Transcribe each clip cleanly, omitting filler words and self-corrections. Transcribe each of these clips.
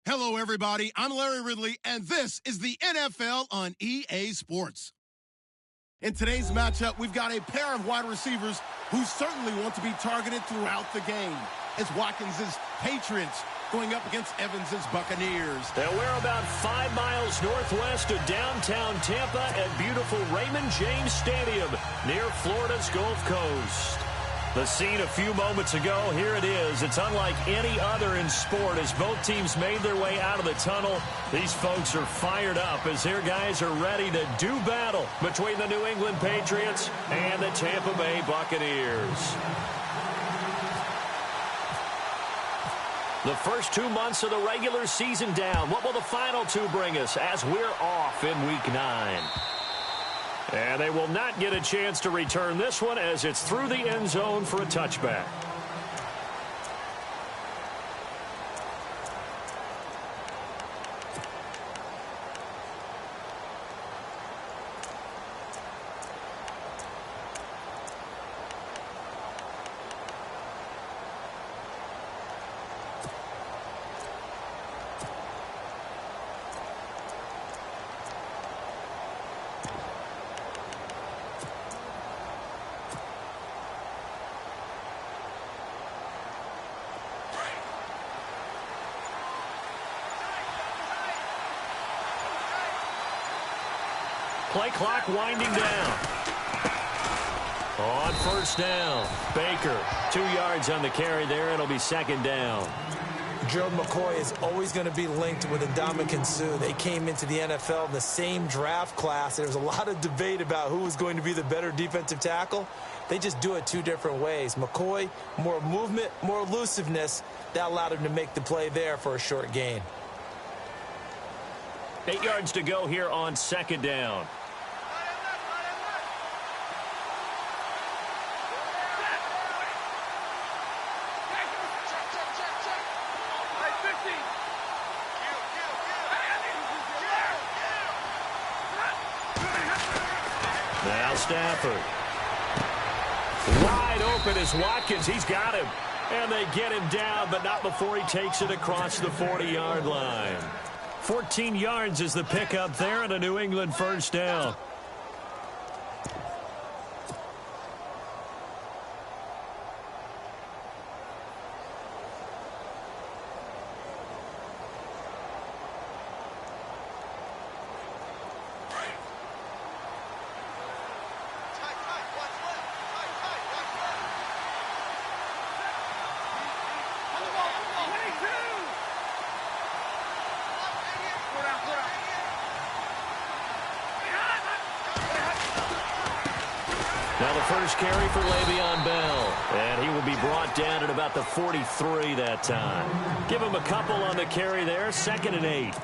Hello, everybody. I'm Larry Ridley, and this is the NFL on EA Sports. In today's matchup, we've got a pair of wide receivers who certainly want to be targeted throughout the game. It's Watkins' Patriots going up against Evans's Buccaneers. Now we're about 5 miles northwest of downtown Tampa at beautiful Raymond James Stadium near Florida's Gulf Coast. The scene a few moments ago, here it is. It's unlike any other in sport as both teams made their way out of the tunnel. These folks are fired up as their guys are ready to do battle between the New England Patriots and the Tampa Bay Buccaneers. The first 2 months of the regular season down. What will the final 2 bring us as we're off in Week 9? And they will not get a chance to return this one as it's through the end zone for a touchback. Play clock winding down. On first down, Baker, 2 yards on the carry there. It'll be second down. Gerald McCoy is always going to be linked with Ndamukong Suh. They came into the NFL in the same draft class. There was a lot of debate about who was going to be the better defensive tackle. They just do it 2 different ways. McCoy, more movement, more elusiveness. That allowed him to make the play there for a short gain. 8 yards to go here on second down. Now Stafford. Wide open is Watkins. He's got him. And they get him down, but not before he takes it across the 40-yard line. 14 yards is the pickup there and a New England first down. Now the first carry for Le'Veon Bell. And he will be brought down at about the 43 that time. Give him a couple on the carry there. 2nd and 8.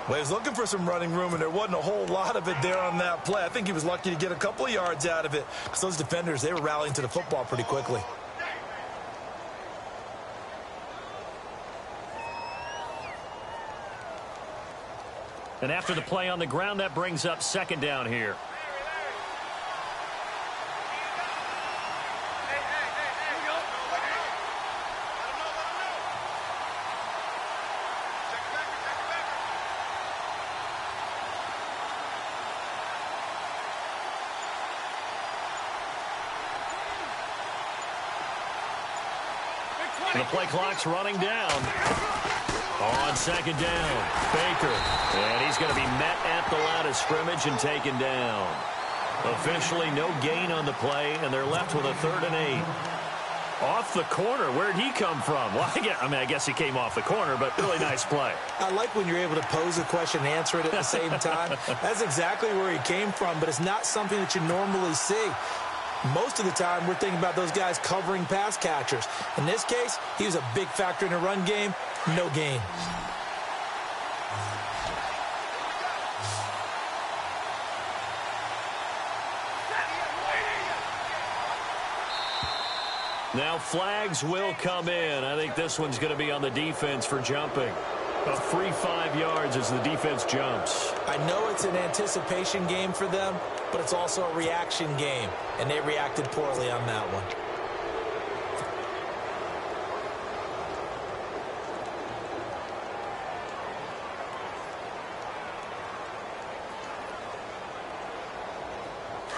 Well, he was looking for some running room, and there wasn't a whole lot of it there on that play. I think he was lucky to get a couple of yards out of it because those defenders, they were rallying to the football pretty quickly. And after the play on the ground, that brings up second down here. The play clock's running down. On second down, Baker. And he's going to be met at the line of scrimmage and taken down. Officially no gain on the play, and they're left with a 3rd and 8. Off the corner. Where'd he come from? Well, I guess he came off the corner, but really nice play. I like when you're able to pose a question and answer it at the same time. That's exactly where he came from, but it's not something that you normally see. Most of the time, we're thinking about those guys covering pass catchers. In this case, he was a big factor in the run game. No gain. Now flags will come in. I think this one's going to be on the defense for jumping. A free 5 yards as the defense jumps. I know it's an anticipation game for them, but it's also a reaction game, and they reacted poorly on that one.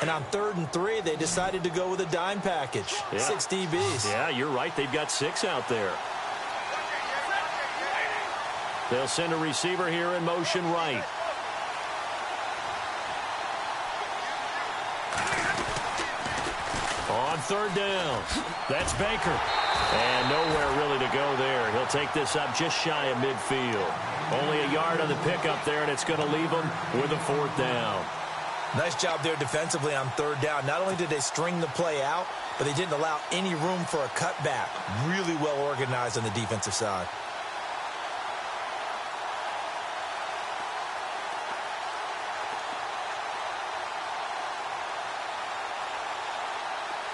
And on 3rd and 3, they decided to go with a dime package. Yeah. 6 DBs. Yeah, you're right. They've got 6 out there. They'll send a receiver here in motion right. On third down, that's Baker. And nowhere really to go there. He'll take this up just shy of midfield. Only a yard on the pickup there, and it's going to leave him with a fourth down. Nice job there defensively on third down. Not only did they string the play out, but they didn't allow any room for a cutback. Really well organized on the defensive side.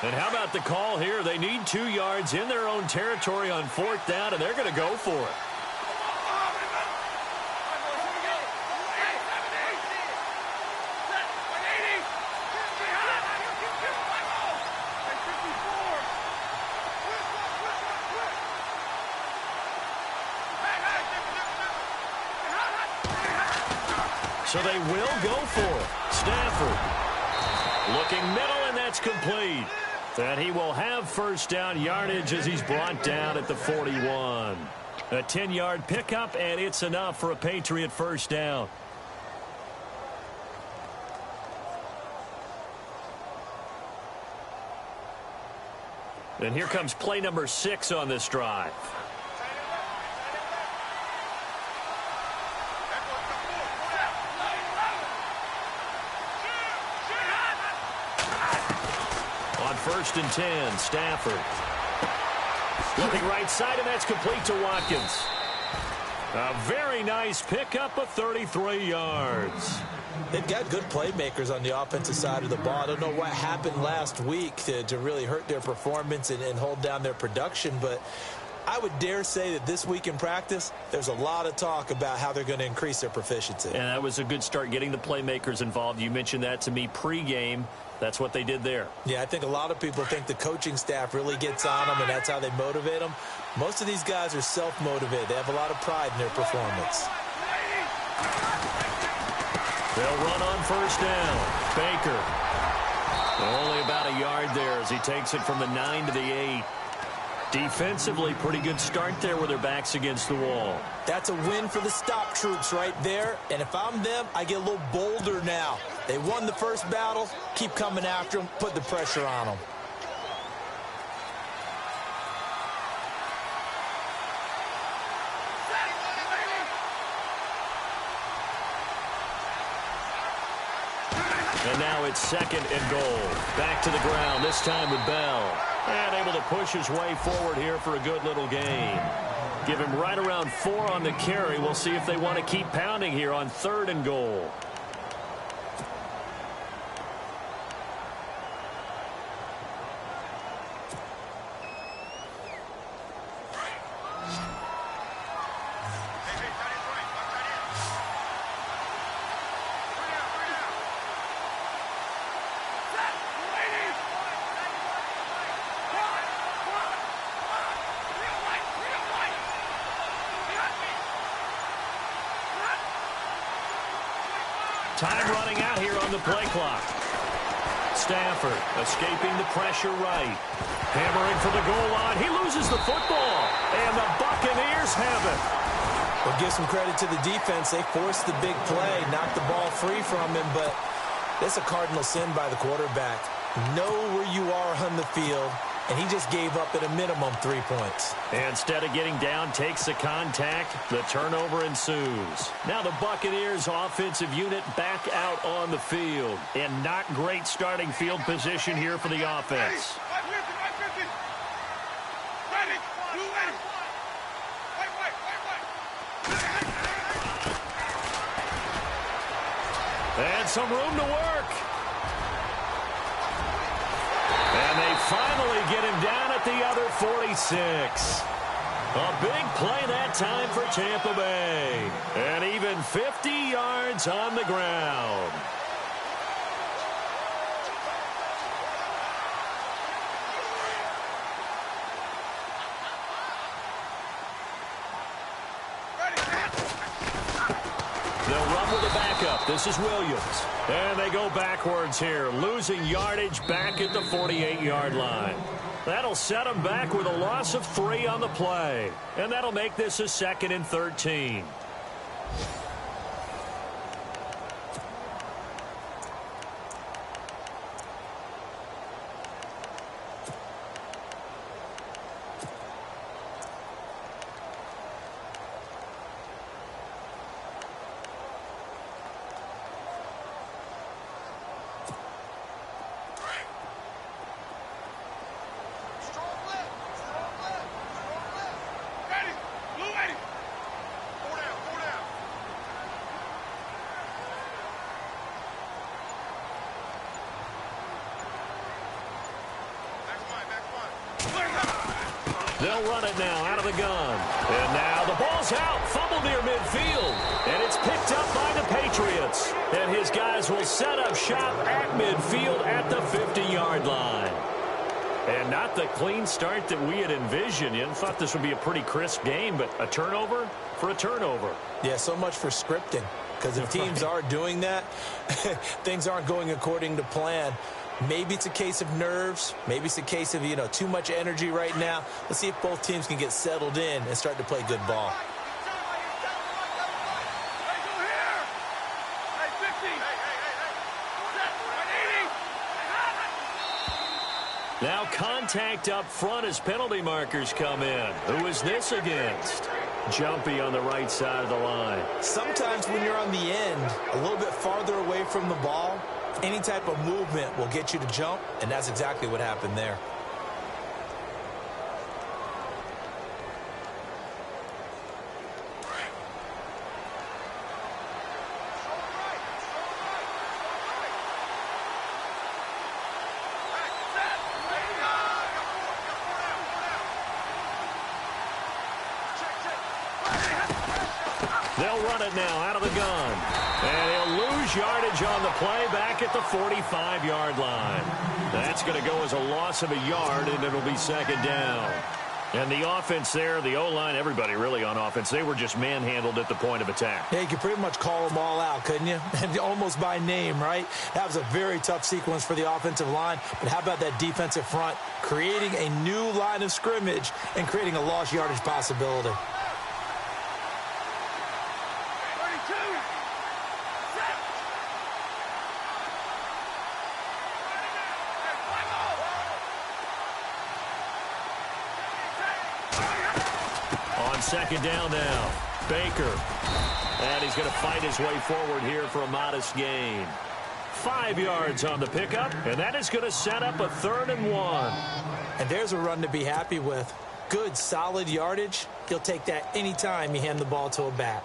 And how about the call here? They need 2 yards in their own territory on fourth down, and they're going to go for it. So they will go for it. Stafford looking middle, and that's complete. And he will have first down yardage as he's brought down at the 41. A 10-yard pickup, and it's enough for a Patriot first down. And here comes play number 6 on this drive. First and 10, Stafford. Looking right side, and that's complete to Watkins. A very nice pickup of 33 yards. They've got good playmakers on the offensive side of the ball. I don't know what happened last week to really hurt their performance and hold down their production, but I would dare say that this week in practice, there's a lot of talk about how they're going to increase their proficiency. And that was a good start, getting the playmakers involved. You mentioned that to me pregame. That's what they did there. Yeah, I think a lot of people think the coaching staff really gets on them, and that's how they motivate them. Most of these guys are self-motivated. They have a lot of pride in their performance. They'll run on first down. Baker. Only about a yard there as he takes it from the 9 to the 8. Defensively, pretty good start there with their backs against the wall. That's a win for the stop troops right there. And if I'm them, I get a little bolder now. They won the first battle. Keep coming after them. Put the pressure on them. And now it's second and goal. Back to the ground, this time with Bell. And able to push his way forward here for a good little gain. Give him right around 4 on the carry. We'll see if they want to keep pounding here on third and goal. Time running out here on the play clock. Stafford escaping the pressure right. Hammering for the goal line. He loses the football. And the Buccaneers have it. Well, give some credit to the defense. They forced the big play, knocked the ball free from him, but that's a cardinal sin by the quarterback. Know where you are on the field, and he just gave up at a minimum 3 points. Instead of getting down, takes the contact. The turnover ensues. Now the Buccaneers offensive unit back out on the field. And not great starting field position here for the offense. And some room to work. And they finally get him down at the other 46. A big play that time for Tampa Bay. And even 50 yards on the ground. They'll run with a backup. This is Williams. And they go backwards here, losing yardage back at the 48-yard line. That'll set them back with a loss of 3 on the play. And that'll make this a 2nd and 13. They'll run it now out of the gun. And now the ball's out. Fumble near midfield. And it's picked up by the Patriots. And his guys will set up shop at midfield at the 50-yard line. And not the clean start that we had envisioned. You thought this would be a pretty crisp game, but a turnover for a turnover. Yeah, so much for scripting. Because if teams are doing that, things aren't going according to plan. Maybe it's a case of nerves. Maybe it's a case of, too much energy right now. Let's see if both teams can get settled in and start to play good ball. Now contact up front as penalty markers come in. Who is this against? Jumpy on the right side of the line. Sometimes when you're on the end, a little bit farther away from the ball, any type of movement will get you to jump, and that's exactly what happened there. They'll run it now out of the gun. And he'll lose yardage on the play back at the 45-yard line. That's going to go as a loss of a yard, and it'll be second down. And the offense there, the O-line, everybody really on offense, they were just manhandled at the point of attack. Yeah, you could pretty much call them all out, couldn't you? And almost by name, right? That was a very tough sequence for the offensive line. But how about that defensive front creating a new line of scrimmage and creating a lost yardage possibility? Second down now. Baker. And he's going to fight his way forward here for a modest gain. 5 yards on the pickup, and that is going to set up a 3rd and 1. And there's a run to be happy with. Good, solid yardage. You'll take that anytime you hand the ball to a back.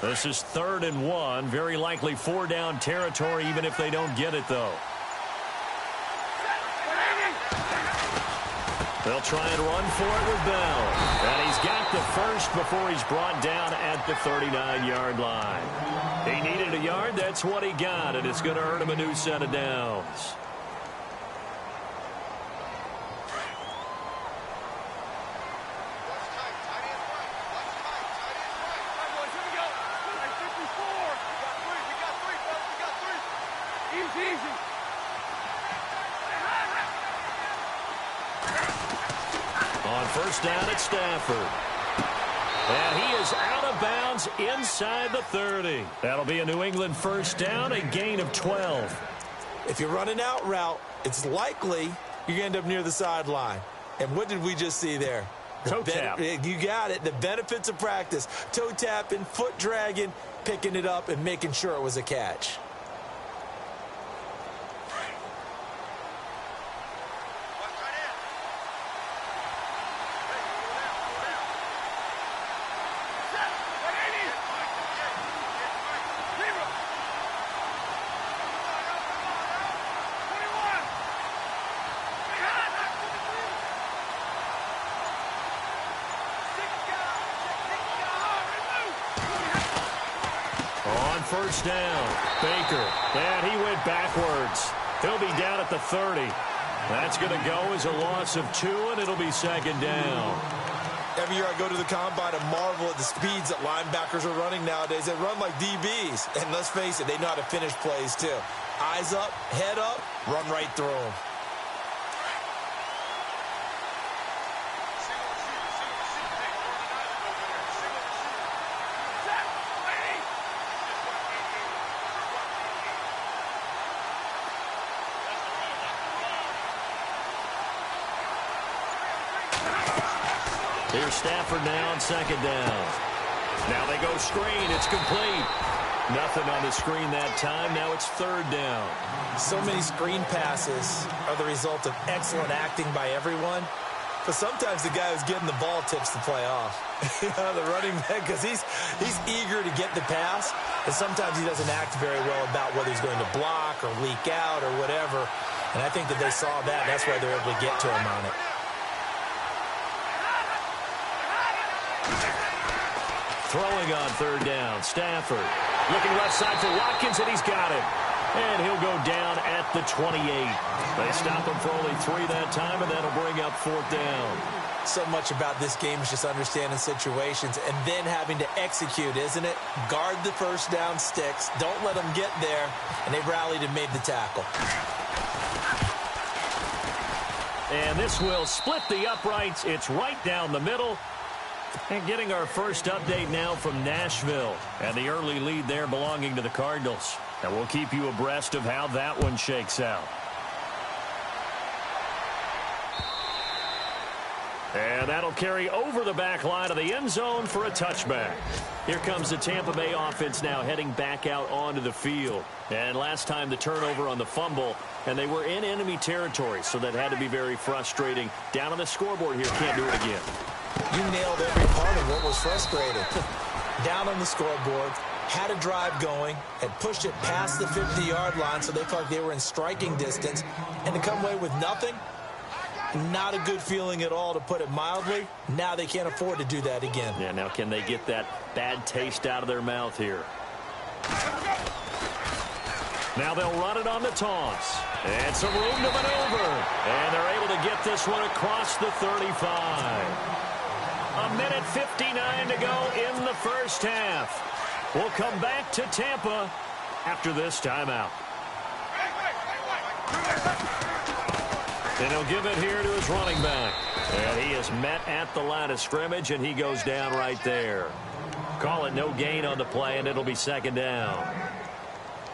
This is 3rd and 1. Very likely 4-down territory, even if they don't get it, though. They'll try and run for it with Bell. And he's got the first before he's brought down at the 39-yard line. He needed a yard. That's what he got, and it's going to earn him a new set of downs. First down at Stafford. And he is out of bounds inside the 30. That'll be a New England first down, a gain of 12. If you're running out route, it's likely you're going to end up near the sideline. And what did we just see there? Toe tap. You got it. The benefits of practice. Toe tapping, foot dragging, picking it up, and making sure it was a catch. First down, Baker, and he went backwards. He'll be down at the 30. That's going to go as a loss of 2, and it'll be second down. Every year I go to the combine and marvel at the speeds that linebackers are running nowadays. They run like DBs. And let's face it, they know how to finish plays too. Eyes up, head up, run right through them. Here's Stafford now on second down. Now they go screen. It's complete. Nothing on the screen that time. Now it's third down. So many screen passes are the result of excellent acting by everyone. But sometimes the guy who's getting the ball tips the play off. The running back, because he's eager to get the pass. And sometimes he doesn't act very well about whether he's going to block or leak out or whatever. And I think that they saw that. That's why they're able to get to him on it. Throwing on third down, Stafford. Looking left side for Watkins, and he's got it. And he'll go down at the 28. They stop him for only 3 that time, and that'll bring up fourth down. So much about this game is just understanding situations and then having to execute, isn't it? Guard the first down sticks. Don't let them get there. And they rallied and made the tackle. And this will split the uprights. It's right down the middle. And getting our first update now from Nashville. And the early lead there belonging to the Cardinals. And we'll keep you abreast of how that one shakes out. And that'll carry over the back line of the end zone for a touchback. Here comes the Tampa Bay offense now heading back out onto the field. And last time the turnover on the fumble, and they were in enemy territory, so that had to be very frustrating. Down on the scoreboard here, can't do it again. You nailed every part of what was frustrating. Down on the scoreboard, had a drive going, had pushed it past the 50-yard line, so they felt like they were in striking distance, and to come away with nothing, not a good feeling at all, to put it mildly. Now they can't afford to do that again. Yeah, now can they get that bad taste out of their mouth here? Now they'll run it on the toss. And some room to maneuver. And they're able to get this one across the 35. A minute 59 to go in the first half. We'll come back to Tampa after this timeout. And he'll give it here to his running back. And he is met at the line of scrimmage, and he goes down right there. Call it no gain on the play, and it'll be second down.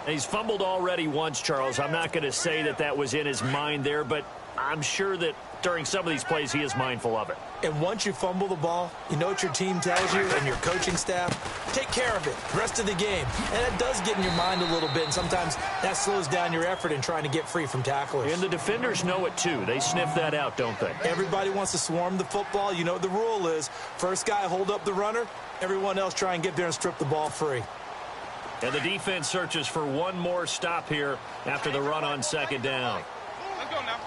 He's fumbled already once, Charles. I'm not going to say that that was in his mind there, but I'm sure that during some of these plays he is mindful of it. And once you fumble the ball, you know what your team tells you and your coaching staff? Take care of it the rest of the game. And it does get in your mind a little bit, and sometimes that slows down your effort in trying to get free from tacklers. And the defenders know it too. They sniff that out, don't they? Everybody wants to swarm the football. You know what the rule is. First guy hold up the runner. Everyone else try and get there and strip the ball free. And the defense searches for one more stop here after the run on second down. Let's go now.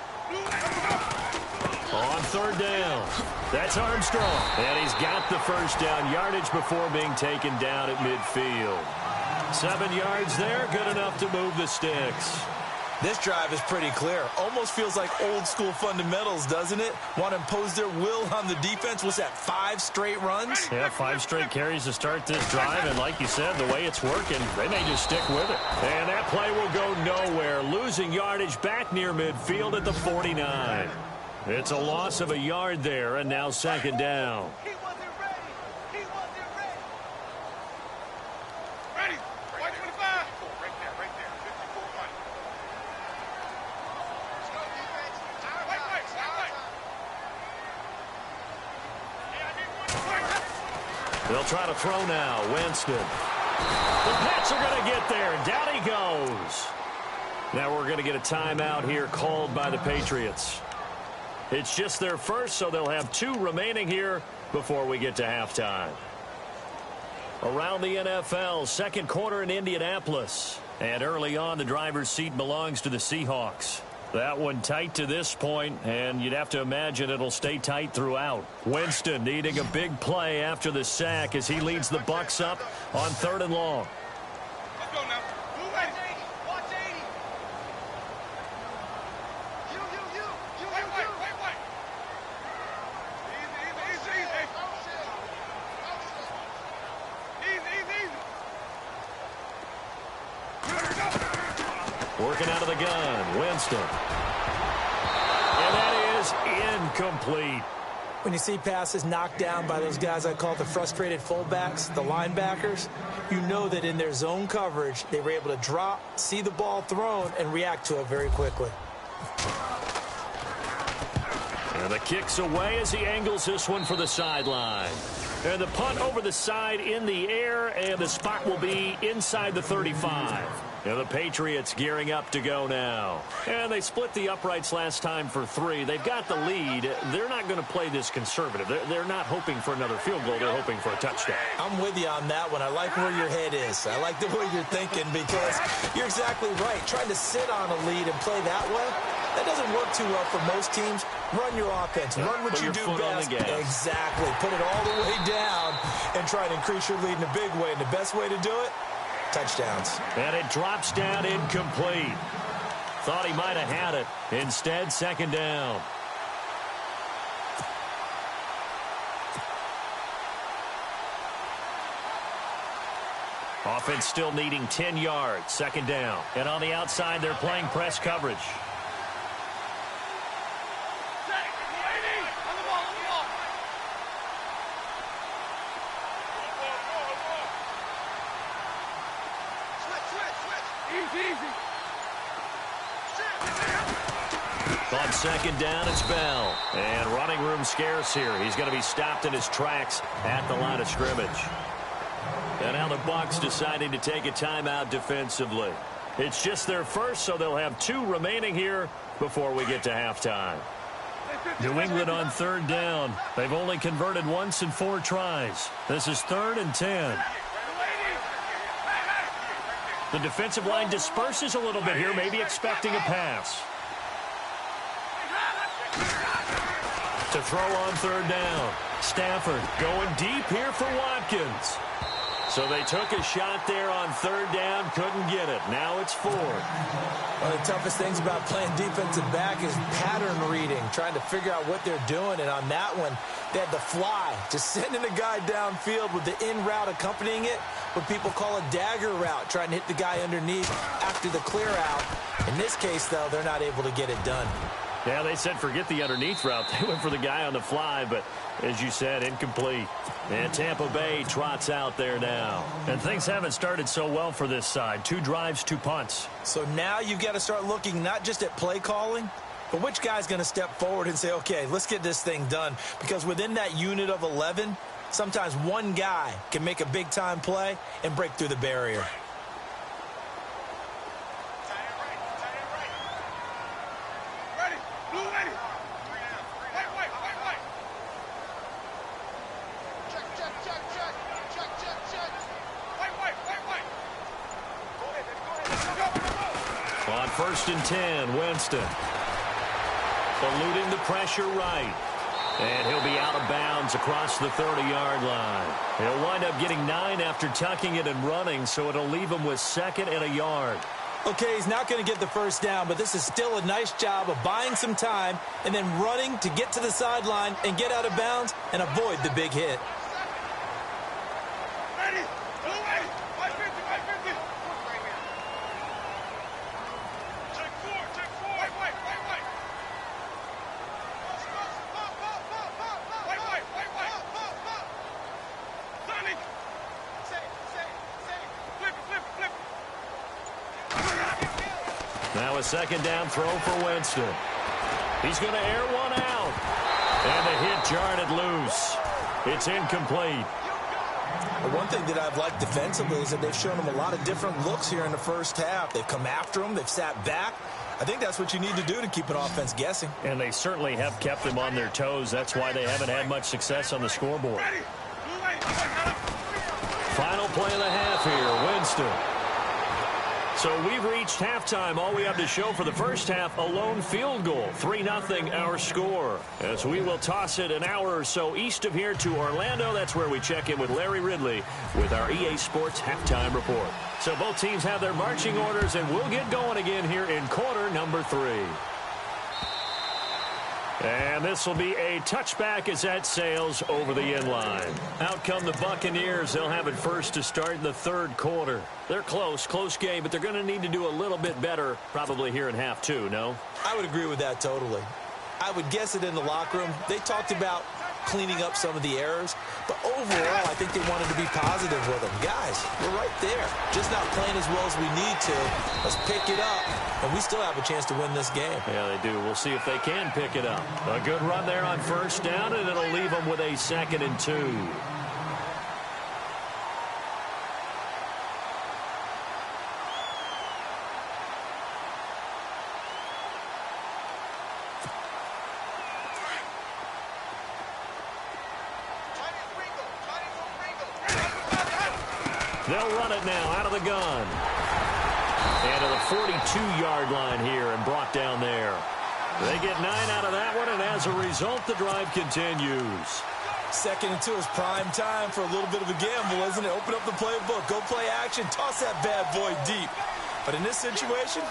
On third down, that's Armstrong. And he's got the first down yardage before being taken down at midfield. 7 yards there, good enough to move the sticks. This drive is pretty clear. Almost feels like old school fundamentals, doesn't it? Want to impose their will on the defense. Was that 5 straight runs? Yeah, 5 straight carries to start this drive. And like you said, the way it's working, they may just stick with it. And that play will go nowhere. Losing yardage back near midfield at the 49. It's a loss of a yard there, and now second down. He wasn't ready. He wasn't ready. Ready. White 25. Right there, right there. 54 money. Let's go, defense. White. They'll try to throw now. Winston. The Pats are going to get there. Down he goes. Now we're going to get a timeout here called by the Patriots. It's just their first, so they'll have 2 remaining here before we get to halftime. Around the NFL, second quarter in Indianapolis. And early on, the driver's seat belongs to the Seahawks. That one tight to this point, and you'd have to imagine it'll stay tight throughout. Winston needing a big play after the sack as he leads the Bucs up on 3rd and long. Let's go now. Who ready? Watch 80. You. Working out of the gun, Winston. And that is incomplete. When you see passes knocked down by those guys I call the frustrated fullbacks, the linebackers, you know that in their zone coverage, they were able to drop, see the ball thrown, and react to it very quickly. And the kick's away as he angles this one for the sideline. And the punt over the side in the air, and the spot will be inside the 35. And the Patriots gearing up to go now. And they split the uprights last time for 3. They've got the lead. They're not going to play this conservative. They're not hoping for another field goal. They're hoping for a touchdown. I'm with you on that one. I like where your head is. I like the way you're thinking because you're exactly right. Trying to sit on a lead and play that way, that doesn't work too well for most teams. Run your offense. Run what you do best. Exactly. Put it all the way down and try to increase your lead in a big way. And the best way to do it, touchdowns. And it drops down incomplete. Thought he might have had it. Instead, second down. Offense still needing 10 yards. Second down. And on the outside, they're playing press coverage. On second down, it's Bell. And running room scarce here. He's going to be stopped in his tracks at the line of scrimmage. And now the Bucs deciding to take a timeout defensively. It's just their first, so they'll have 2 remaining here before we get to halftime. New England on third down. They've only converted once in 4 tries. This is 3rd and 10. The defensive line disperses a little bit here, maybe expecting a pass. To throw on third down. Stafford going deep here for Watkins. So they took a shot there on third down, couldn't get it. Now it's 4th. One of the toughest things about playing defensive back is pattern reading, trying to figure out what they're doing. And on that one, they had the fly, just sending a guy downfield with the in route accompanying it, what people call a dagger route, trying to hit the guy underneath after the clear out. In this case, though, they're not able to get it done. Yeah, they said forget the underneath route. They went for the guy on the fly, but as you said, incomplete. And Tampa Bay trots out there now. And things haven't started so well for this side. 2 drives, 2 punts. So now you've got to start looking not just at play calling, but which guy's going to step forward and say, okay, let's get this thing done. Because within that unit of 11, sometimes one guy can make a big-time play and break through the barrier. On 1st and 10, Winston. Eluding the pressure right. And he'll be out of bounds across the 30-yard line. He'll wind up getting 9 after tucking it and running, so it'll leave him with 2nd and a yard. Okay, he's not going to get the first down, but this is still a nice job of buying some time and then running to get to the sideline and get out of bounds and avoid the big hit. Now a 2nd down throw for Winston. He's going to air one out. And the hit jarred it loose. It's incomplete. The one thing that I've liked defensively is that they've shown him a lot of different looks here in the first half. They've come after him. They've sat back. I think that's what you need to do to keep an offense guessing. And they certainly have kept them on their toes. That's why they haven't had much success on the scoreboard. Final play of the half here, Winston. So we've reached halftime. All we have to show for the first half, a lone field goal. 3-0 our score. As we will toss it an hour or so east of here to Orlando. That's where we check in with Larry Ridley with our EA Sports halftime report. So both teams have their marching orders, and we'll get going again here in quarter number 3. And this will be a touchback as that sails over the end line. Out come the Buccaneers. They'll have it first to start in the third quarter. They're close game, but they're going to need to do a little bit better probably here in half two, no? I would agree with that totally. I would guess it in the locker room. They talked about cleaning up some of the errors, but overall, I think they wanted to be positive with them. Guys, we're right there. Just not playing as well as we need to. Let's pick it up, and we still have a chance to win this game. Yeah, they do. We'll see if they can pick it up. A good run there on first down, and it'll leave them with a 2nd and 2. They'll run it now out of the gun. And to the 42-yard line here and brought down there. They get 9 out of that one, and as a result, the drive continues. 2nd and 2 is prime time for a little bit of a gamble, isn't it? Open up the playbook, go play action, toss that bad boy deep. But in this situation,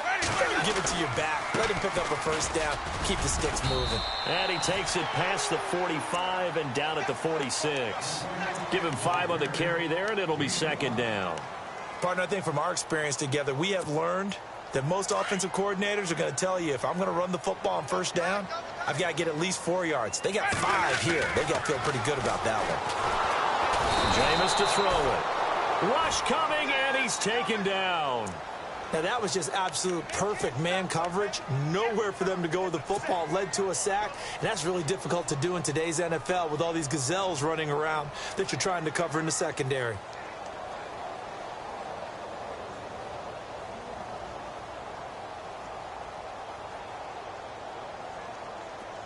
give it to your back. Let him pick up a first down. Keep the sticks moving. And he takes it past the 45 and down at the 46. Give him 5 on the carry there, and it'll be 2nd down. Partner, I think from our experience together, we have learned that most offensive coordinators are going to tell you, if I'm going to run the football on first down, I've got to get at least 4 yards. They got 5 here. They got to feel pretty good about that one. Jameis to throw it. Rush coming, and he's taken down. Now, that was just absolute perfect man coverage. Nowhere for them to go with the football. Led to a sack. And that's really difficult to do in today's NFL with all these gazelles running around that you're trying to cover in the secondary.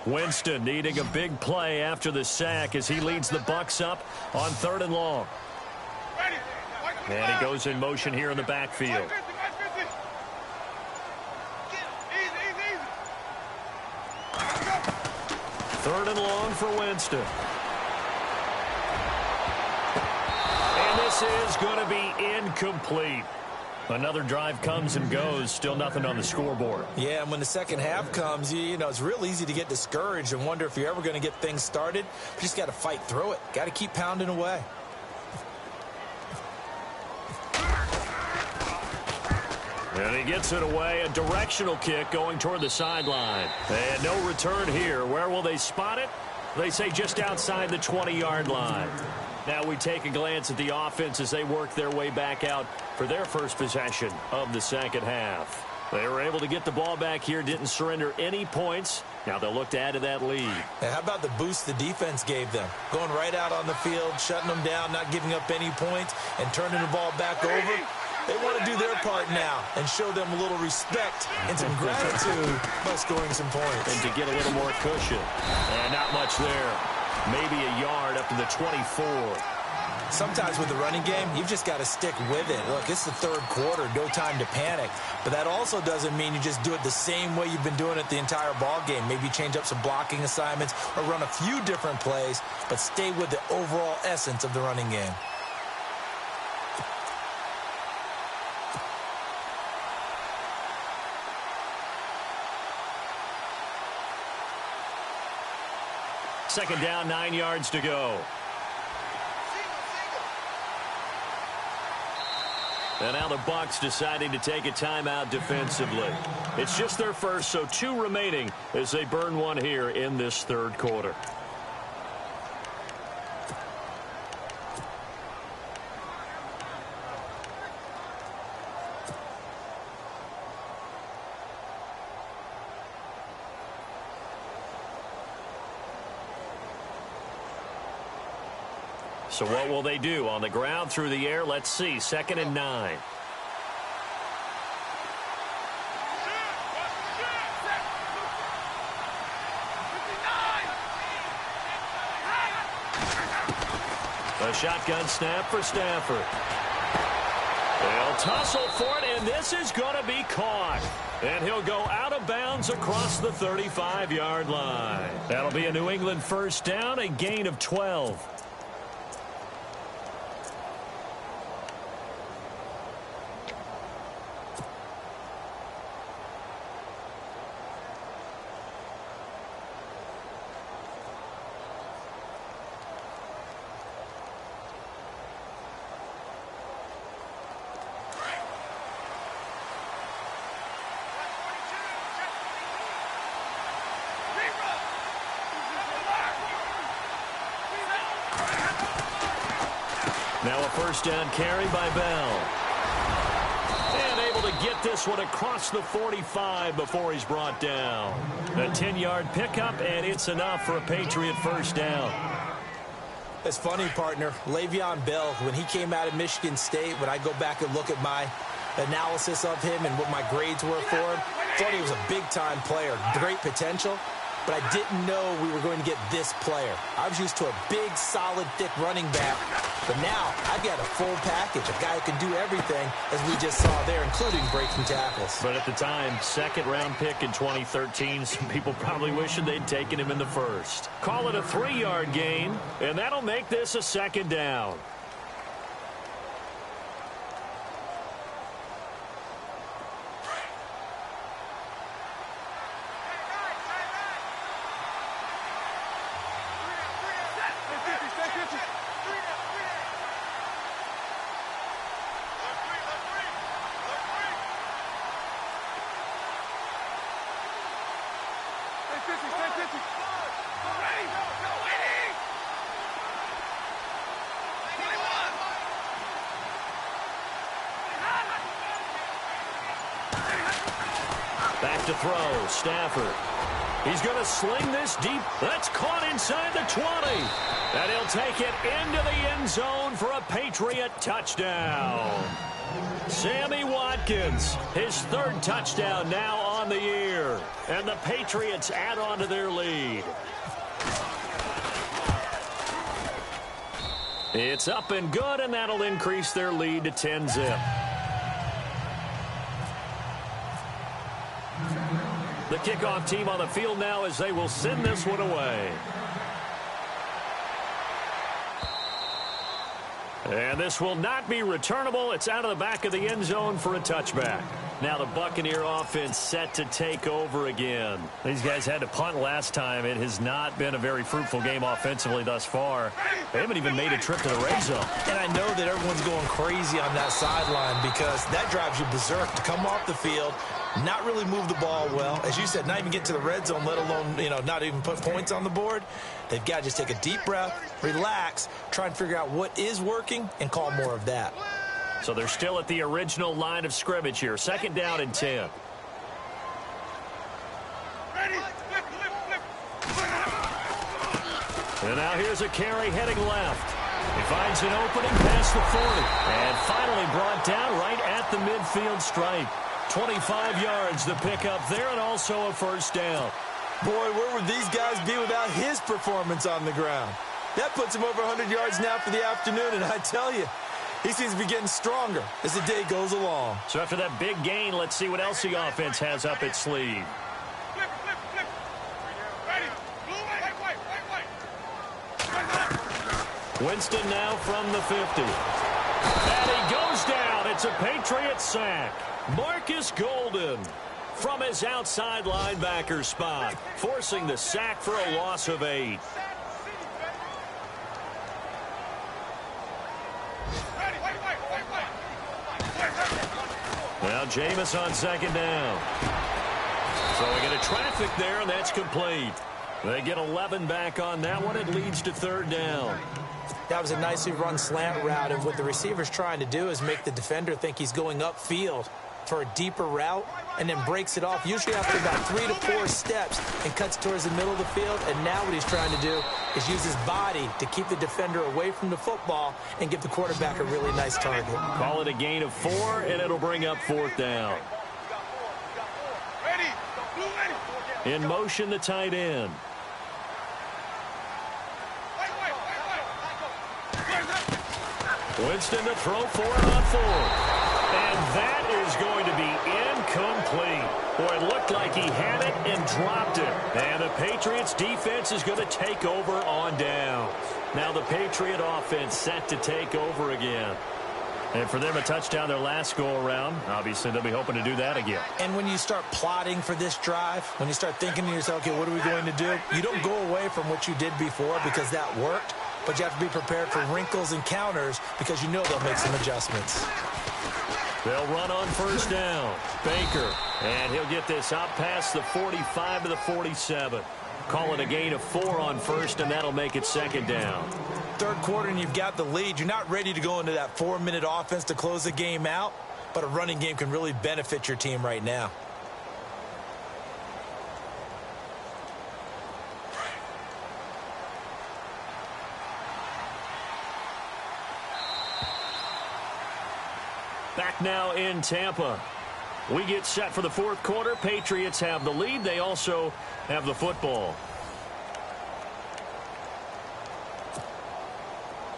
Winston needing a big play after the sack as he leads the Bucs up on 3rd and long. And he goes in motion here in the backfield. Third and long for Winston. And this is going to be incomplete. Another drive comes and goes. Still nothing on the scoreboard. Yeah, and when the second half comes, you know, it's real easy to get discouraged and wonder if you're ever going to get things started. You just got to fight through it. Got to keep pounding away. And he gets it away. A directional kick going toward the sideline. And no return here. Where will they spot it? They say just outside the 20-yard line. Now we take a glance at the offense as they work their way back out for their first possession of the second half. They were able to get the ball back here, didn't surrender any points. Now they'll look to add to that lead. How about the boost the defense gave them? Going right out on the field, shutting them down, not giving up any points, and turning the ball back over. They want to do their part now and show them a little respect and some gratitude by scoring some points. And to get a little more cushion. And not much there. Maybe a yard up to the 24. Sometimes with the running game, you've just got to stick with it. Look, it's the third quarter, no time to panic. But that also doesn't mean you just do it the same way you've been doing it the entire ball game. Maybe change up some blocking assignments or run a few different plays, but stay with the overall essence of the running game. Second down, 9 yards to go. And now the Bucs deciding to take a timeout defensively. It's just their first, so 2 remaining as they burn one here in this third quarter. So what will they do? On the ground, through the air, let's see. 2nd and 9. A shotgun snap for Stafford. They'll tussle for it, and this is going to be caught. And he'll go out of bounds across the 35-yard line. That'll be a New England first down, a gain of 12. Now a first down carry by Bell. And able to get this one across the 45 before he's brought down. A 10-yard pickup, and it's enough for a Patriot first down. It's funny, partner. Le'Veon Bell, when he came out of Michigan State, when I go back and look at my analysis of him and what my grades were for him, thought he was a big-time player, great potential, but I didn't know we were going to get this player. I was used to a big, solid, thick running back, but now I've got a full package, a guy who can do everything, as we just saw there, including breaking tackles. But at the time, second-round pick in 2013, some people probably wishing they'd taken him in the first. Call it a 3-yard gain, and that'll make this a second down. Back to throw, Stafford. He's going to sling this deep. That's caught inside the 20. And he'll take it into the end zone for a Patriot touchdown. Sammy Watkins, his third touchdown now on the year. And the Patriots add on to their lead. It's up and good, and that'll increase their lead to 10-zip. The kickoff team on the field now as they will send this one away. And this will not be returnable. It's out of the back of the end zone for a touchback. Now the Buccaneer offense set to take over again. These guys had to punt last time. It has not been a very fruitful game offensively thus far. They haven't even made a trip to the red zone. And I know that everyone's going crazy on that sideline because that drives you berserk to come off the field, not really move the ball well. As you said, not even get to the red zone, let alone, not even put points on the board. They've got to just take a deep breath, relax, try and figure out what is working, and call more of that. So they're still at the original line of scrimmage here. Second down and 10. And now here's a carry heading left. He finds an opening past the 40. And finally brought down right at the midfield stripe. 25 yards the pickup there, and also a first down. Boy, where would these guys be without his performance on the ground? That puts him over 100 yards now for the afternoon, and I tell you, he seems to be getting stronger as the day goes along. So after that big gain, let's see what else the offense has up its sleeve. Winston now from the 50. And he goes down. It's a Patriot sack. Marcus Golden from his outside linebacker spot, forcing the sack for a loss of 8. Now Jameis on second down. So we get a traffic there, and that's complete. They get 11 back on that one. It leads to third down. That was a nicely run slant route, and what the receiver's trying to do is make the defender think he's going upfield for a deeper route, and then breaks it off, usually after about 3 to 4 steps, and cuts towards the middle of the field. And now what he's trying to do is use his body to keep the defender away from the football and give the quarterback a really nice target. Call it a gain of 4, and it'll bring up fourth down. In motion, the tight end. Winston to throw for it on 4th. And that is going to be incomplete. Boy, it looked like he had it and dropped it. And the Patriots defense is going to take over on downs. Now the Patriot offense set to take over again. And for them, a touchdown their last go-around. Obviously, they'll be hoping to do that again. And when you start plotting for this drive, when you start thinking to yourself, okay, what are we going to do? You don't go away from what you did before because that worked. But you have to be prepared for wrinkles and counters because you know they'll make some adjustments. They'll run on first down. Baker, and he'll get this out past the 45 to the 47. Call it a gain of 4 on first, and that'll make it second down. third quarter and you've got the lead, you're not ready to go into that 4-minute offense to close the game out, but a running game can really benefit your team right now. Back now in Tampa. We get set for the fourth quarter. Patriots have the lead. They also have the football.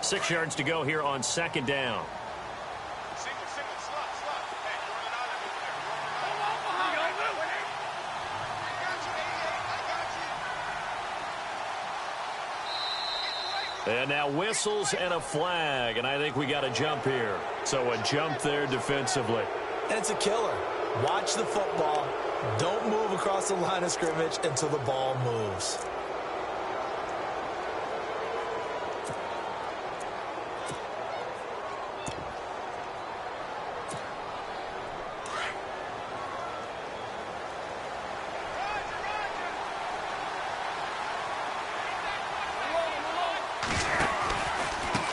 6 yards to go here on second down. Single, slot. Hey, you're running out of it there. You're running out of it. I got you, 88. I got you. And now whistles and a flag, and I think we got a jump here. So a jump there defensively. And it's a killer. Watch the football. Don't move across the line of scrimmage until the ball moves.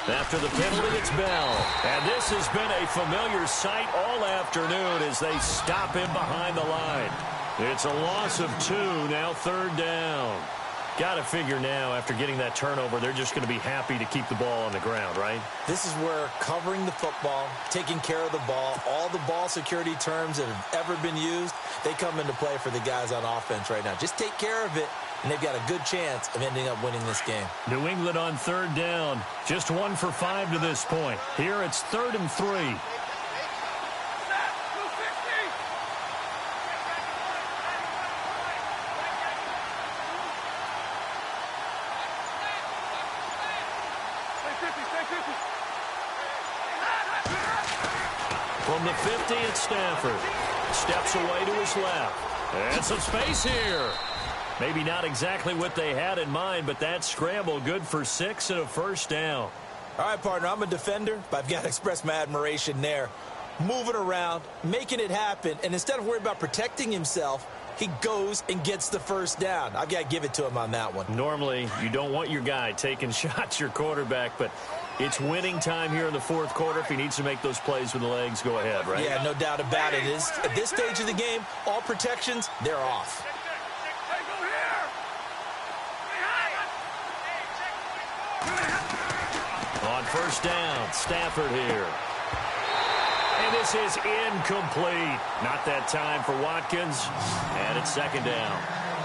After the penalty, it's Bell. And this has been a familiar sight all afternoon as they stop him behind the line. It's a loss of 2, now third down. Got to figure now, after getting that turnover, they're just going to be happy to keep the ball on the ground, right? This is where covering the football, taking care of the ball, all the ball security terms that have ever been used, they come into play for the guys on offense right now. Just take care of it, and they've got a good chance of ending up winning this game. New England on third down. Just 1 for 5 to this point. Here it's 3rd and 3. From the 50, it's Stafford. Steps away to his left. And some space here. Maybe not exactly what they had in mind, but that scramble good for 6 and a first down. All right, partner, I'm a defender, but I've got to express my admiration there. Moving around, making it happen, and instead of worrying about protecting himself, he goes and gets the first down. I've got to give it to him on that one. Normally, you don't want your guy taking shots, your quarterback, but it's winning time here in the fourth quarter. If he needs to make those plays with the legs, go ahead, right? Yeah, no doubt about it. At this stage of the game, all protections, they're off. On first down, Stafford here. And this is incomplete. Not that time for Watkins. And it's second down.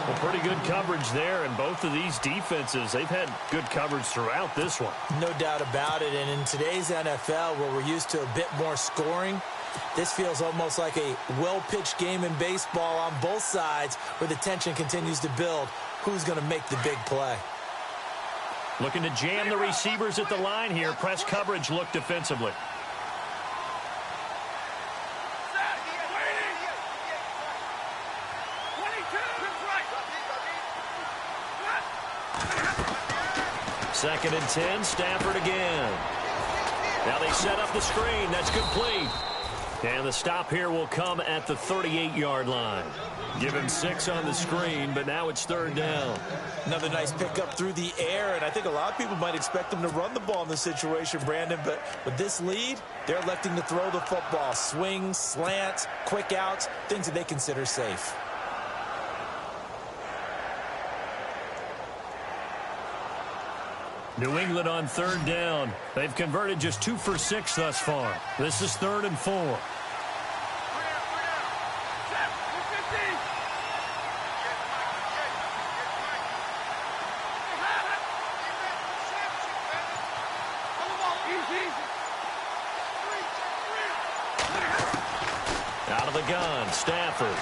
Well, pretty good coverage there, and both of these defenses, they've had good coverage throughout this one. No doubt about it, and in today's NFL, where we're used to a bit more scoring, this feels almost like a well-pitched game in baseball on both sides, where the tension continues to build. Who's going to make the big play? Looking to jam the receivers at the line here. Press coverage look defensively. Second and 10, Stafford again. Now they set up the screen. That's complete. And the stop here will come at the 38-yard line. Give him 6 on the screen, but now it's third down. Another nice pickup through the air, and I think a lot of people might expect them to run the ball in this situation, Brandon, but with this lead, they're electing to throw the football. Swings, slants, quick outs, things that they consider safe. New England on third down. They've converted just 2 for 6 thus far. This is 3rd and 4. Out of the gun, Stafford.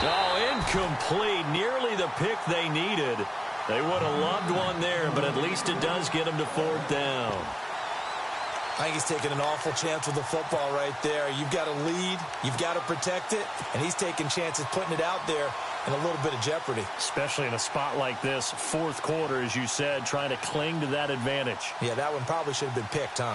Oh, incomplete. Nearly the pick they needed. They would have loved one there, but at least it does get them to 4th down. I think he's taking an awful chance with the football right there. You've got to lead, you've got to protect it, and he's taking chances putting it out there in a little bit of jeopardy. Especially in a spot like this, fourth quarter, as you said, trying to cling to that advantage. Yeah, that one probably should have been picked, huh?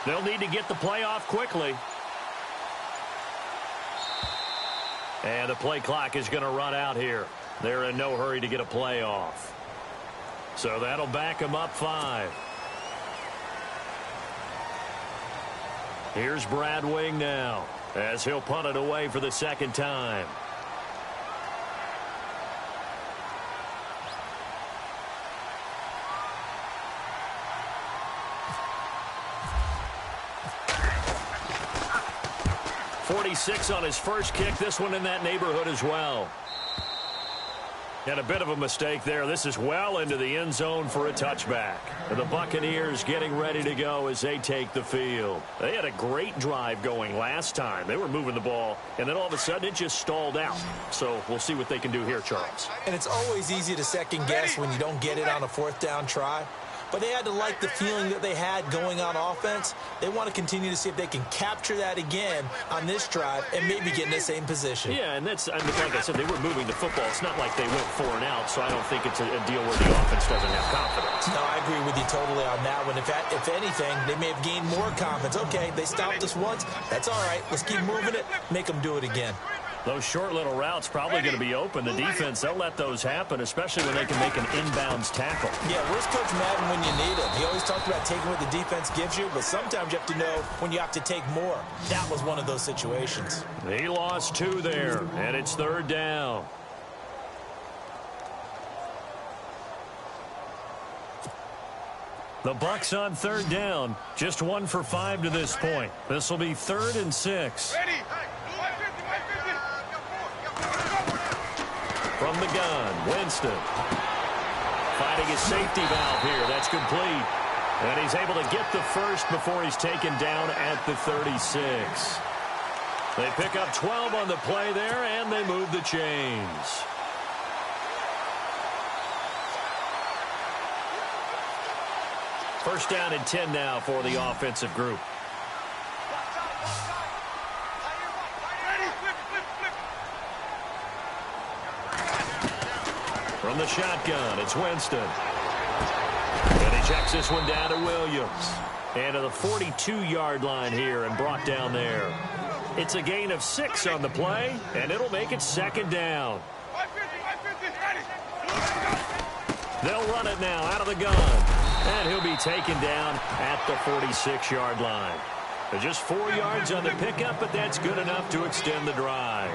They'll need to get the play off quickly. And the play clock is going to run out here. They're in no hurry to get a play off. So that'll back them up 5. Here's Brad Wing now as he'll punt it away for the second time. .46 on his first kick. This one in that neighborhood as well. And a bit of a mistake there. This is well into the end zone for a touchback. And the Buccaneers getting ready to go as they take the field. They had a great drive going last time. They were moving the ball, and then all of a sudden it just stalled out. So we'll see what they can do here, Charles. And it's always easy to second guess when you don't get it on a 4th down try. But they had to like the feeling that they had going on offense. They want to continue to see if they can capture that again on this drive and maybe get in the same position. Yeah, and that's, like I said, they were moving the football. It's not like they went 4 and out, so I don't think it's a deal where the offense doesn't have confidence. No, I agree with you totally on that one. If anything, they may have gained more confidence. Okay, they stopped us once. That's all right. Let's keep moving it. Make them do it again. Those short little routes probably going to be open. The defense, they'll let those happen, especially when they can make an inbounds tackle. Yeah, where's Coach Madden when you need him? He always talked about taking what the defense gives you, but sometimes you have to know when you have to take more. That was one of those situations. He lost 2 there, and it's 3rd down. The Bucs on 3rd down. Just 1 for 5 to this point. This will be 3rd and 6. Ready. From the gun, Winston. Finding his safety valve here. That's complete. And he's able to get the first before he's taken down at the 36. They pick up 12 on the play there, and they move the chains. First down and 10 now for the offensive group. From the shotgun, it's Winston. And he checks this one down to Williams. And to the 42-yard line here and brought down there. It's a gain of 6 on the play, and it'll make it 2nd down. They'll run it now out of the gun. And he'll be taken down at the 46-yard line. Just 4 yards on the pickup, but that's good enough to extend the drive.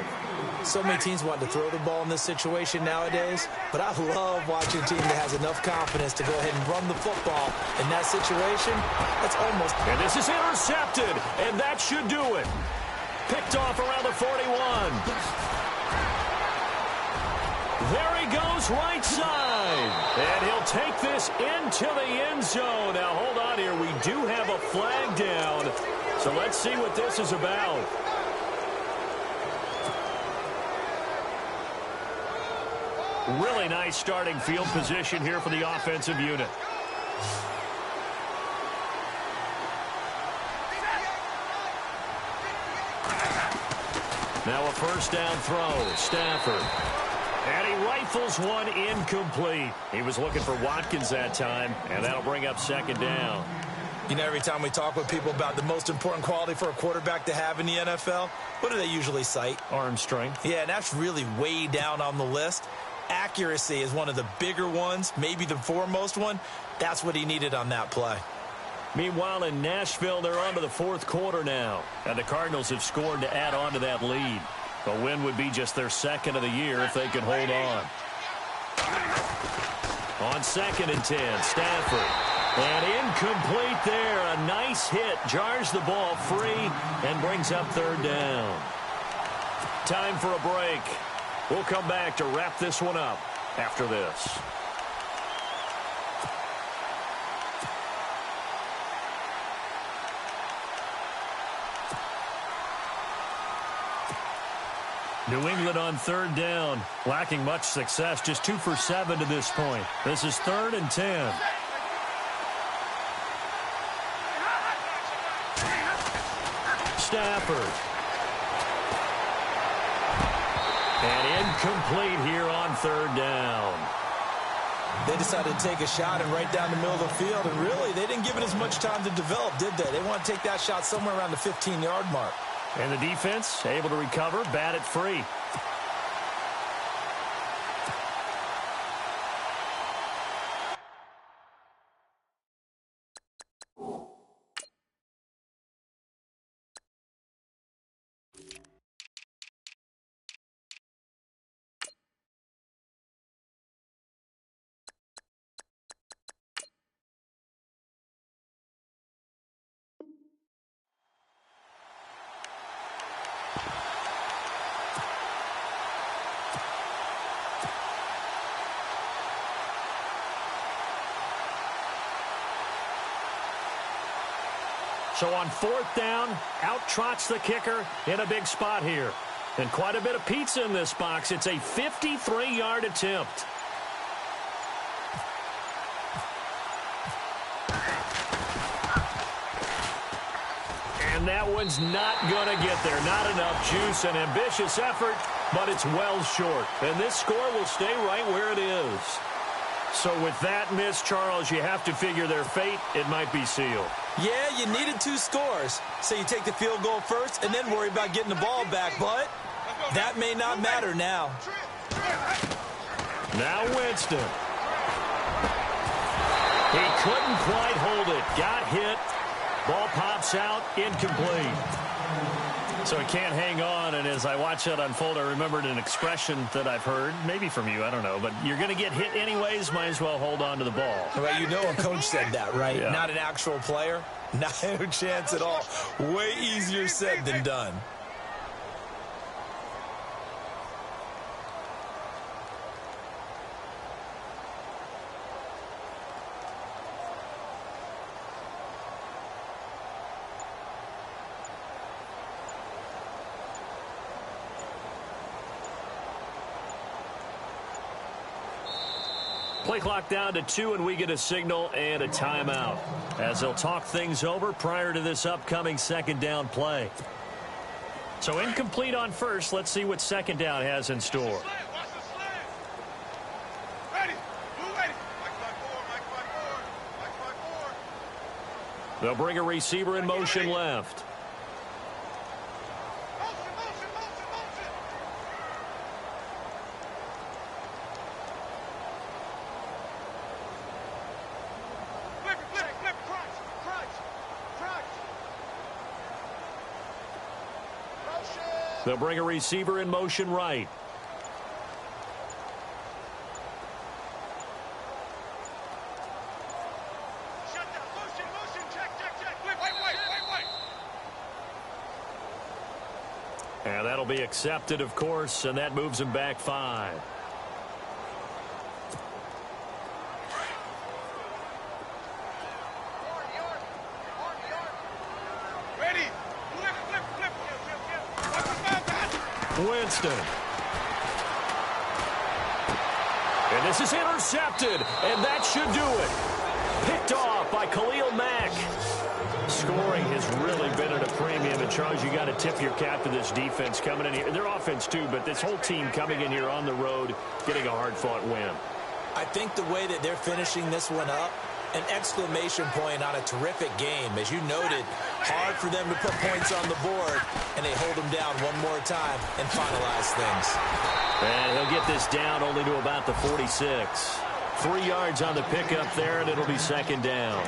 So many teams want to throw the ball in this situation nowadays, but I love watching a team that has enough confidence to go ahead and run the football. In that situation, that's almost... And this is intercepted, and that should do it. Picked off around the 41. There he goes right side. And he'll take this into the end zone. Now, hold on here. We do have a flag down. So let's see what this is about. Really nice starting field position here for the offensive unit. Now a first down throw. Stafford. And he rifles one incomplete. He was looking for Watkins that time, and that'll bring up 2nd down. You know, every time we talk with people about the most important quality for a quarterback to have in the NFL, what do they usually cite? Arm strength. Yeah, and that's really way down on the list. Accuracy is one of the bigger ones, maybe the foremost one. That's what he needed on that play. Meanwhile, in Nashville, they're on to the 4th quarter now, and the Cardinals have scored to add on to that lead. A win would be just their 2nd of the year if they can hold on. On 2nd and 10, Stafford. And incomplete there. A nice hit. Jars the ball free and brings up 3rd down. Time for a break. We'll come back to wrap this one up after this. New England on 3rd down. Lacking much success. Just 2 for 7 to this point. This is 3rd and 10. Stafford. And incomplete here on 3rd down. They decided to take a shot and right down the middle of the field, and really, they didn't give it as much time to develop, did they? They want to take that shot somewhere around the 15-yard mark. And the defense able to recover, bat it free. So on 4th down, out trots the kicker in a big spot here. And quite a bit of pizza in this box. It's a 53-yard attempt. And that one's not going to get there. Not enough juice. An ambitious effort, but it's well short. And this score will stay right where it is. So with that miss, Charles, you have to figure their fate. It might be sealed. Yeah, you needed 2 scores. So you take the field goal first and then worry about getting the ball back. But that may not matter now. Now Winston. He couldn't quite hold it. Got hit. Ball pops out. Incomplete. So he can't hang on, and as I watch that unfold, I remembered an expression that I've heard, maybe from you, I don't know, but you're going to get hit anyways, might as well hold on to the ball. Well, you know a coach said that, right? Yeah. Not an actual player. Not a chance at all. Way easier said than done. Play clock down to 2, and we get a signal and a timeout as they'll talk things over prior to this upcoming 2nd down play. So incomplete on first. Let's see what 2nd down has in store. They'll bring a receiver in motion left. They'll bring a receiver in motion right. And that'll be accepted, of course, and that moves him back 5. Winston. And this is intercepted, and that should do it. Picked off by Khalil Mack. Scoring has really been at a premium, and Charles, you got to tip your cap to this defense coming in here. Their offense, too, but this whole team coming in here on the road, getting a hard-fought win. I think the way that they're finishing this one up, an exclamation point on a terrific game. As you noted, hard for them to put points on the board, and they hold them down one more time and finalize things. And he'll get this down only to about the 46. 3 yards on the pickup there, and it'll be 2nd down.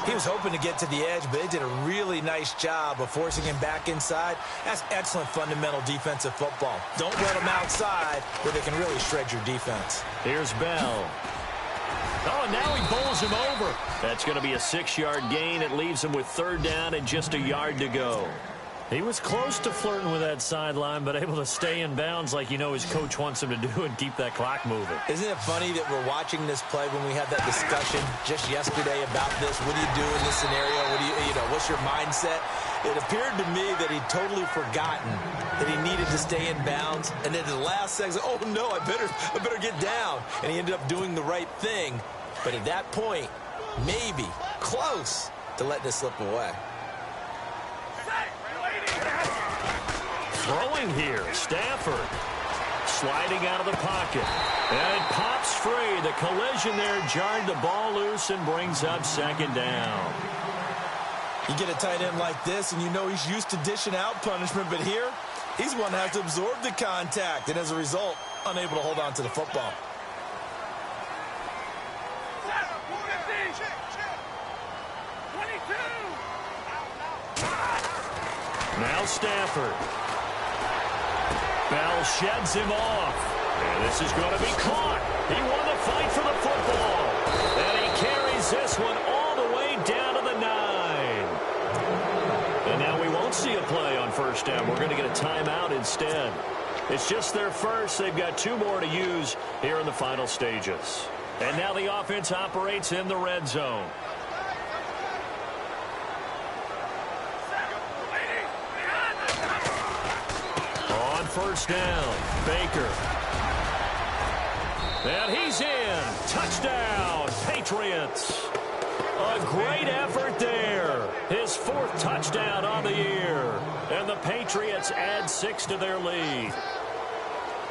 He was hoping to get to the edge, but they did a really nice job of forcing him back inside. That's excellent fundamental defensive football. Don't let them outside where they can really shred your defense. Here's Bell. Oh, and now he bowls him over. That's going to be a 6-yard gain. It leaves him with 3rd down and just a yard to go. He was close to flirting with that sideline, but able to stay in bounds like you know his coach wants him to do and keep that clock moving. Isn't it funny that we're watching this play when we had that discussion just yesterday about this? What do you do in this scenario? What do you know, what's your mindset? It appeared to me that he'd totally forgotten that he needed to stay in bounds. And then the last second, oh, no, I better get down. And he ended up doing the right thing. But at that point, maybe close to letting this slip away. Throwing here, Stafford. sliding out of the pocket. And it pops free. The collision there jarred the ball loose and brings up second down. You get a tight end like this, and you know he's used to dishing out punishment, but here, he's one that has to absorb the contact, and as a result, unable to hold on to the football. Now Stafford. Bell sheds him off. And this is going to be caught. He won the fight for the football. And he carries this one all the way down to the 9. And now we won't see a play on first down. We're going to get a timeout instead. It's just their first. They've got 2 more to use here in the final stages. And now the offense operates in the red zone. On first down, Baker. And he's in. Touchdown, Patriots. A great effort there. His 4th touchdown on the year. And the Patriots add 6 to their lead.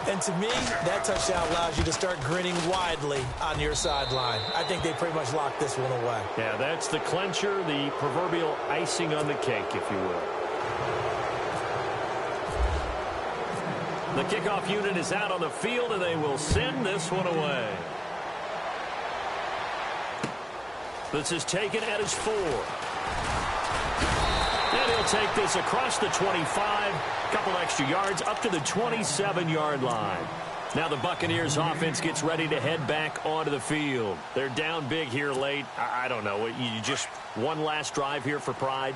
And to me, that touchdown allows you to start grinning widely on your sideline. I think they pretty much locked this one away. Yeah, that's the clincher, the proverbial icing on the cake, if you will. The kickoff unit is out on the field, and they will send this one away. This is taken at his 4. And he'll take this across the 25, couple extra yards, up to the 27-yard line. Now the Buccaneers offense gets ready to head back onto the field. They're down big here late. I don't know. You just one last drive here for pride?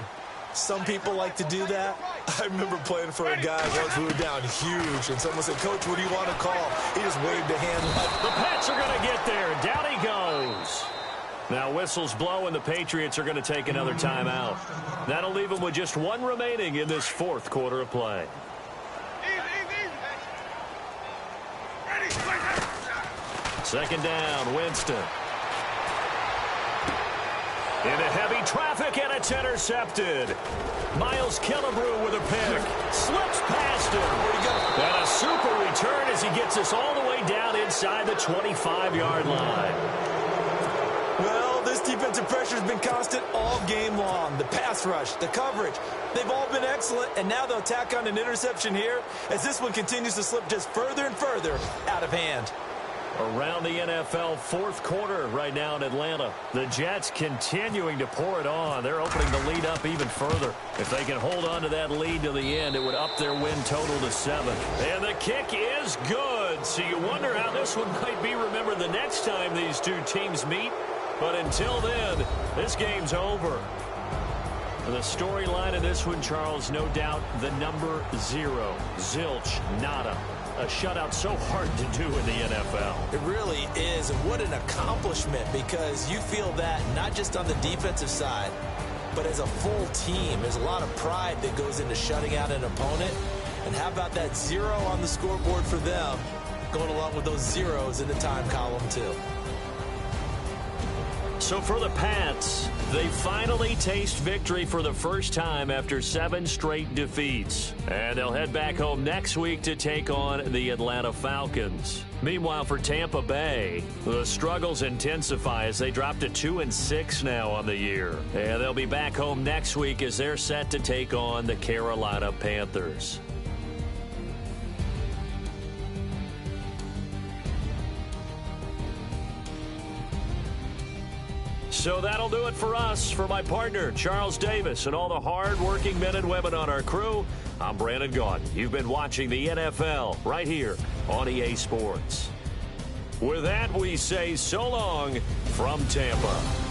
Some people like to do that. I remember playing for a guy once we were down huge, and someone said, "Coach, what do you want to call?" He just waved a hand like, the Pats are going to get there. Down he goes. Now whistles blow, and the Patriots are going to take another timeout. That'll leave them with just 1 remaining in this 4th quarter of play. Second down, Winston. Into heavy traffic, and it's intercepted. Miles Killebrew with a pick. Slips past him. And a super return as he gets us all the way down inside the 25-yard line. Well, this defensive pressure has been constant all game long. The pass rush, the coverage, they've all been excellent, and now they'll tack on an interception here as this one continues to slip just further and further out of hand. Around the NFL 4th quarter right now in Atlanta. The Jets continuing to pour it on. They're opening the lead up even further. If they can hold on to that lead to the end, it would up their win total to 7. And the kick is good. So you wonder how this one might be remembered the next time these 2 teams meet. But until then, this game's over. And the storyline of this one, Charles, no doubt the number 0. Zilch, nada. A shutout so hard to do in the NFL. It really is, and what an accomplishment, because you feel that not just on the defensive side, but as a full team. There's a lot of pride that goes into shutting out an opponent. And how about that 0 on the scoreboard for them, going along with those zeros in the time column too. So for the Pats, they finally taste victory for the first time after 7 straight defeats. And they'll head back home next week to take on the Atlanta Falcons. Meanwhile, for Tampa Bay, the struggles intensify as they drop to 2-6 now on the year. And they'll be back home next week as they're set to take on the Carolina Panthers. So that'll do it for us. For my partner, Charles Davis, and all the hard-working men and women on our crew, I'm Brandon Gaudin. You've been watching the NFL right here on EA Sports. With that, we say so long from Tampa.